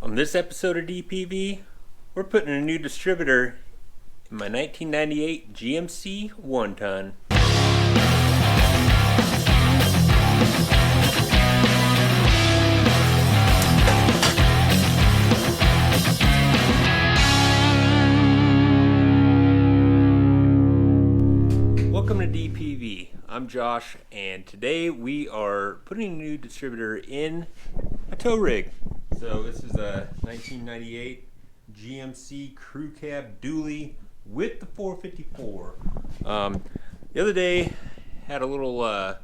On this episode of DPV, we're putting a new distributor in my 1998 GMC 1-ton. Welcome to DPV. I'm Josh, and today we are putting a new distributor in a tow rig. So this is a 1998 GMC crew cab dually with the 454. The other day had a little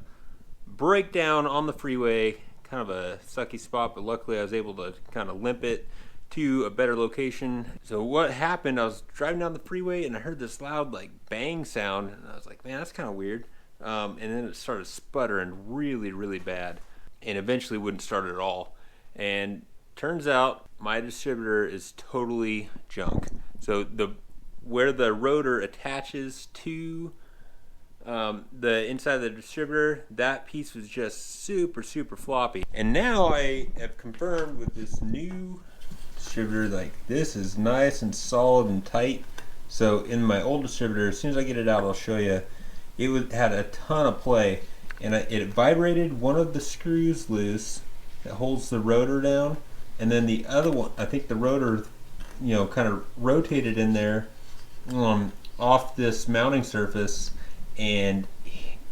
breakdown on the freeway, kind of a sucky spot, but luckily I was able to kind of limp it to a better location. So what happened, I was driving down the freeway and I heard this loud like bang sound, and I was like, man, that's kind of weird. And then it started sputtering really bad, and eventually wouldn't start at all. And turns out my distributor is totally junk. So where the rotor attaches to the inside of the distributor, that piece was just super floppy. And now I have confirmed with this new distributor, like, this is nice and solid and tight. So in my old distributor, as soon as I get it out, I'll show you, it had a ton of play, and it vibrated one of the screws loose that holds the rotor down, and then the other one, I think the rotor, kind of rotated in there off this mounting surface and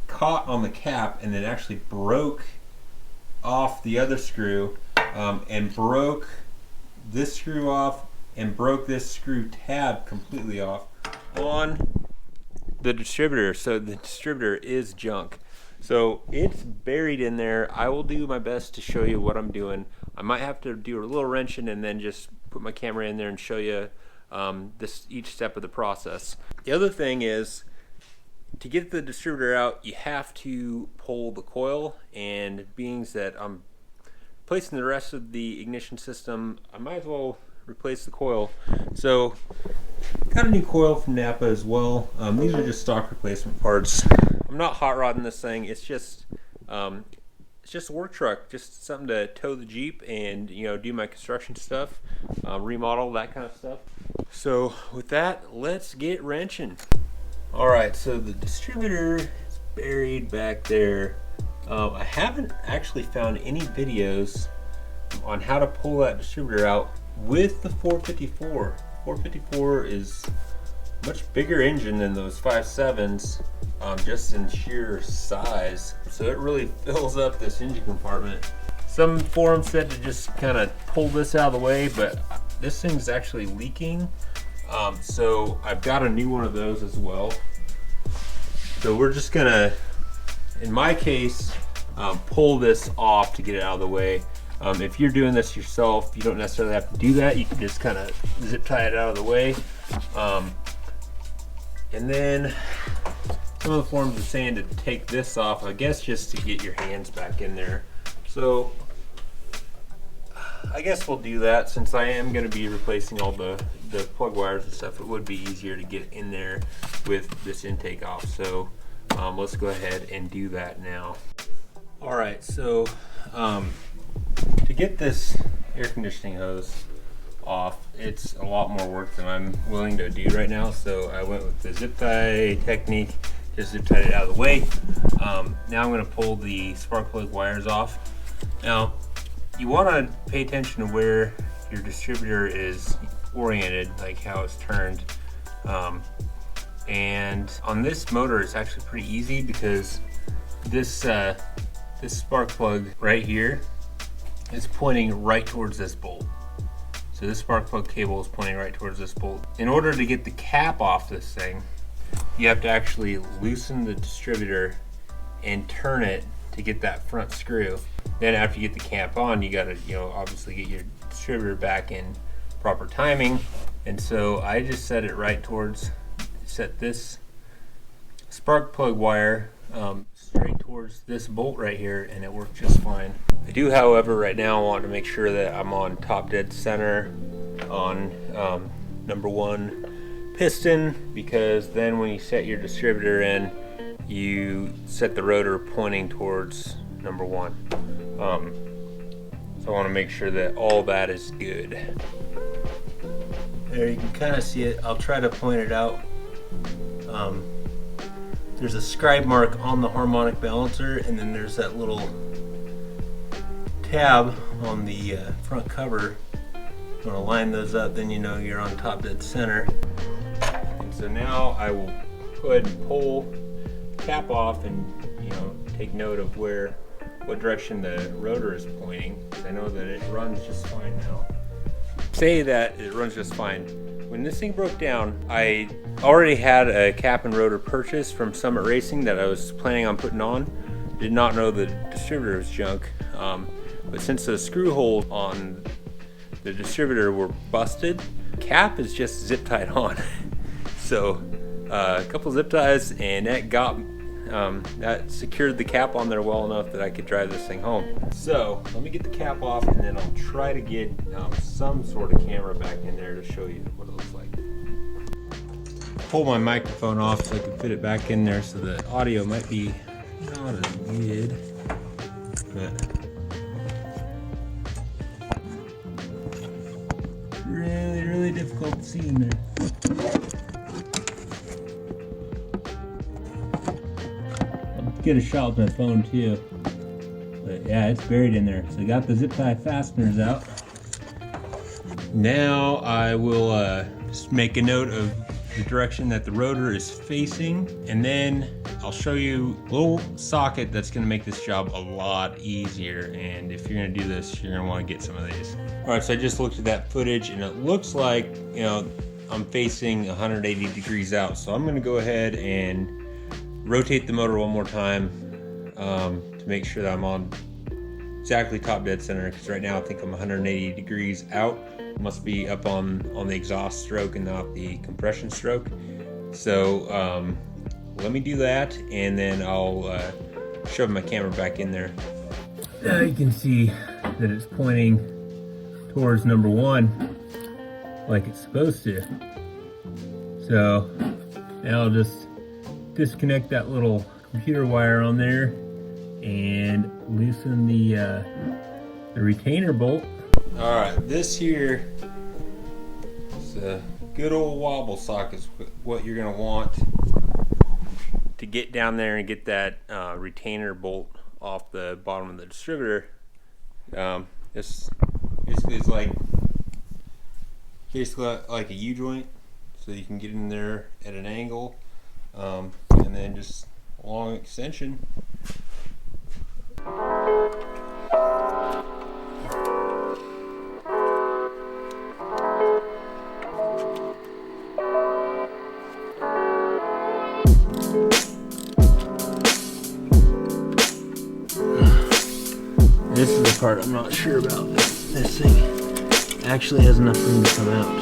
caught on the cap, and then actually broke off the other screw, and broke this screw off and broke this screw tab completely off on the distributor. So the distributor is junk. So it's buried in there. I will do my best to show you what I'm doing. I might have to do a little wrenching and then just put my camera in there and show you each step of the process. The other thing is, to get the distributor out, you have to pull the coil, and being that I'm replacing the rest of the ignition system, I might as well replace the coil. So got a new coil from Napa as well. These are just stock replacement parts. I'm not hot rodding this thing. It's just a work truck, just something to tow the Jeep and do my construction stuff, remodel, that kind of stuff. So with that, let's get wrenching. All right, so the distributor is buried back there. I haven't actually found any videos on how to pull that distributor out with the 454. 454 is a much bigger engine than those 5.7s, just in sheer size. So it really fills up this engine compartment. Some forums said to just kind of pull this out of the way, but this thing's actually leaking. So I've got a new one of those as well. So we're just gonna, in my case, pull this off to get it out of the way. If you're doing this yourself, you don't necessarily have to do that. You can just kind of zip tie it out of the way. And then some of the forums are saying to take this off, I guess just to get your hands back in there. So I guess we'll do that. Since I am going to be replacing all the plug wires and stuff, it would be easier to get in there with this intake off. So let's go ahead and do that now. All right, so to get this air conditioning hose off, it's a lot more work than I'm willing to do right now. So I went with the zip tie technique, just zip tied it out of the way. Now I'm going to pull the spark plug wires off. Now you want to pay attention to where your distributor is oriented, like how it's turned. And on this motor, it's actually pretty easy because this spark plug right here is pointing right towards this bolt. So this spark plug cable is pointing right towards this bolt. In order to get the cap off this thing, you have to actually loosen the distributor and turn it to get that front screw. Then after you get the cap on, you gotta obviously get your distributor back in proper timing. And so I just set it right towards, set this spark plug wire straight towards this bolt right here, and it worked just fine. I do, however, right now want to make sure that I'm on top dead center on number 1 piston, because then when you set your distributor in, you set the rotor pointing towards number 1. So I want to make sure that all that is good. There, you can kind of see it. I'll try to point it out. There's a scribe mark on the harmonic balancer, and then there's that little tab on the front cover. You want to line those up, then you know you're on top dead center. And so now I will go ahead and pull the cap off and, you know, take note of what direction the rotor is pointing. I know that it runs just fine now. Say that it runs just fine. When this thing broke down, I already had a cap and rotor purchase from Summit Racing that I was planning on putting on. Did not know the distributor was junk. But since the screw holes on the distributor were busted, cap is just zip tied on. So a couple zip ties, and that secured the cap on there well enough that I could drive this thing home. So let me get the cap off, and then I'll try to get some sort of camera back in there to show you what it looks like. Pull my microphone off so I can fit it back in there, so the audio might be not as good, but really difficult to see in there. Get a shot with my phone too, but yeah, it's buried in there. So I got the zip tie fasteners out. Now I will just make a note of the direction that the rotor is facing, and then I'll show you a little socket that's going to make this job a lot easier. And if you're going to do this, you're going to want to get some of these. All right, so I just looked at that footage, and it looks like, you know, I'm facing 180 degrees out. So I'm going to go ahead and rotate the motor one more time to make sure that I'm on exactly top dead center, because right now I think I'm 180 degrees out. It must be up on the exhaust stroke and not the compression stroke. So let me do that, and then I'll shove my camera back in there. Now you can see that it's pointing towards number one like it's supposed to. So now I'll just disconnect that little computer wire on there and loosen the retainer bolt. All right, this here is a good old wobble socket. Is what you're gonna want to get down there and get that retainer bolt off the bottom of the distributor. This basically is like a U-joint, so you can get in there at an angle. And then just a long extension. This is the part I'm not sure about. This thing actually has enough room to come out.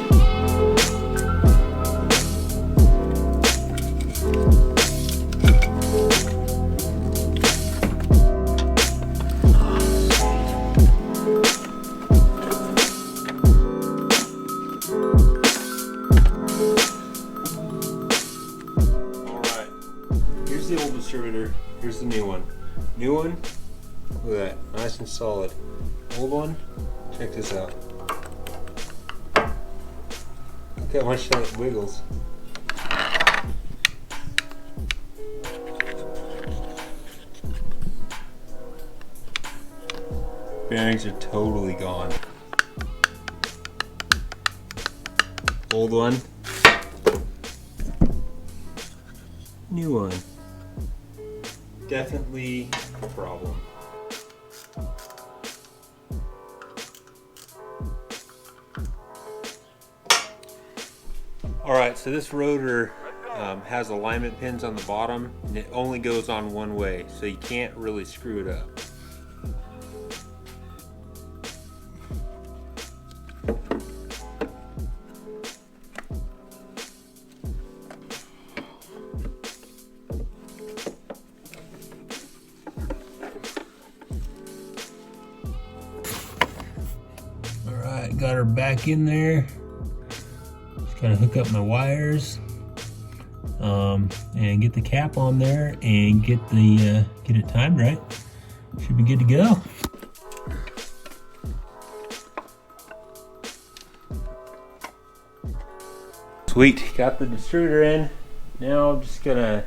Distributor. Here's the new one. New one, look at that, nice and solid. Old one, check this out. Look how much that wiggles. Bearings are totally gone. Old one, new one. Definitely a problem. Alright, so this rotor has alignment pins on the bottom, and it only goes on one way, so you can't really screw it up. Got her back in there. Just kind of hook up my wires and get the cap on there and get it timed right. Should be good to go. Sweet, got the distributor in. Now I'm just gonna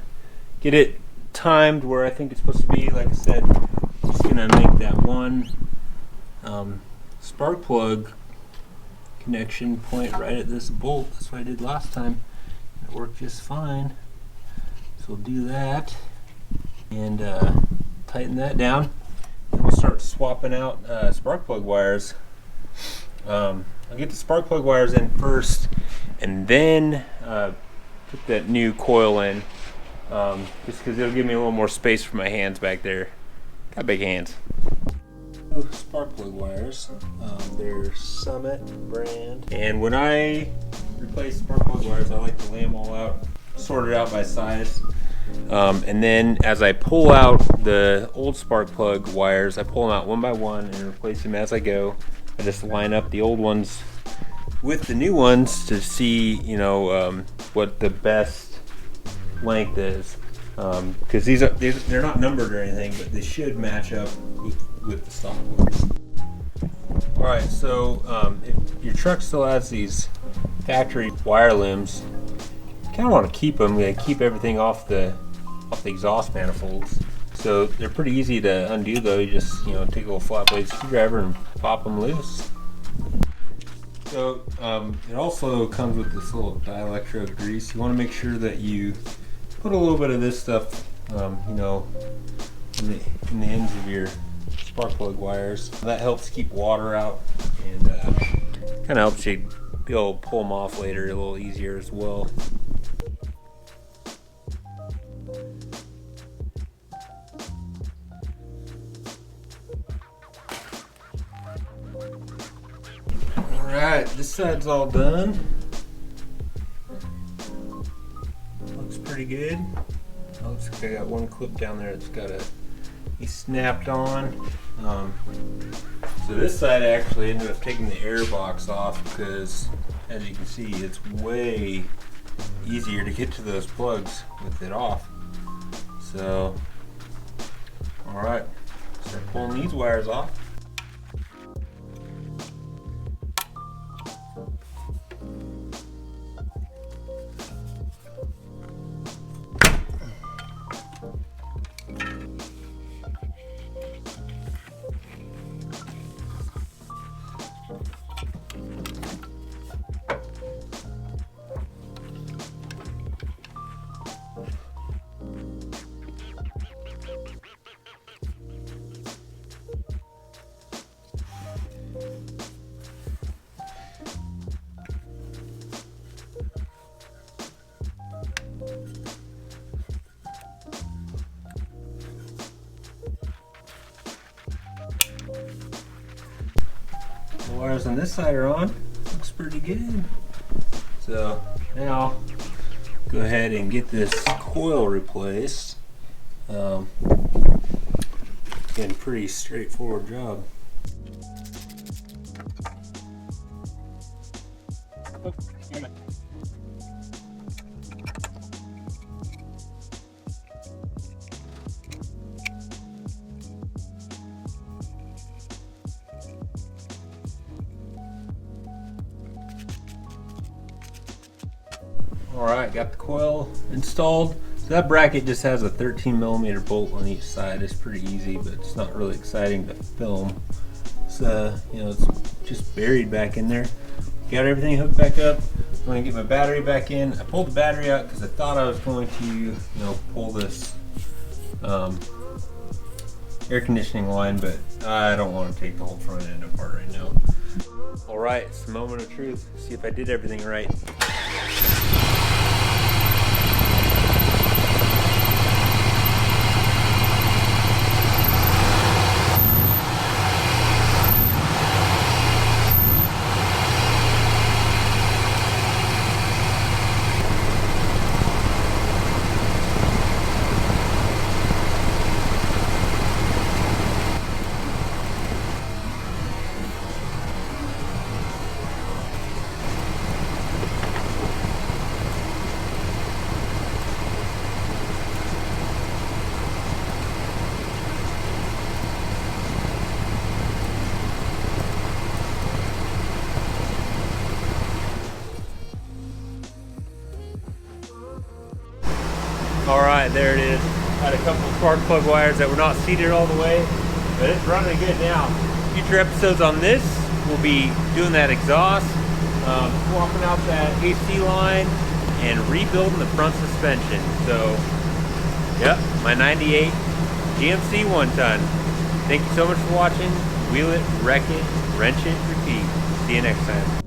get it timed where I think it's supposed to be. Like I said, just gonna make that one spark plug connection point right at this bolt. That's what I did last time. It worked just fine. So we'll do that and tighten that down. And we'll start swapping out spark plug wires. I'll get the spark plug wires in first, and then put that new coil in, just because it'll give me a little more space for my hands back there. Got big hands. Spark plug wires, they're Summit brand. And when I replace spark plug wires, I like to lay them all out, sort it out by size. And then as I pull out the old spark plug wires, I pull them out one by one and replace them as I go. I just line up the old ones with the new ones to see, you know, what the best length is. Because they're not numbered or anything, but they should match up with the stock ones. All right, so if your truck still has these factory wire limbs, you kind of want to keep them. You keep everything off the exhaust manifolds. So they're pretty easy to undo, though. You just, you know, take a little flat blade screwdriver and pop them loose. So it also comes with this little dielectric grease. You want to make sure that you put a little bit of this stuff, you know, in the ends of your spark plug wires. That helps keep water out, and kind of helps you be able to pull them off later a little easier as well. Alright, this side's all done. Looks pretty good. Looks like I got one clip down there that's got to be snapped on. So this side I actually ended up taking the air box off because, as you can see, it's way easier to get to those plugs with it off. So, alright, start pulling these wires off. The wires on this side are on. Looks pretty good. So now go ahead and get this coil replaced. Again, pretty straightforward job. Alright, got the coil installed. So that bracket just has a 13mm bolt on each side. It's pretty easy, but it's not really exciting to film. So, you know, it's just buried back in there. Got everything hooked back up. I'm going to get my battery back in. I pulled the battery out because I thought I was going to, you know, pull this air conditioning line, but I don't want to take the whole front end apart right now. Alright, it's the moment of truth. See if I did everything right. All right, there it is. Had a couple of spark plug wires that were not seated all the way, but it's running good now. Future episodes on this, we'll be doing that exhaust, swapping out that AC line, and rebuilding the front suspension. So, yep, my 98 GMC 1-ton. Thank you so much for watching. Wheel it, wreck it, wrench it, repeat. See you next time.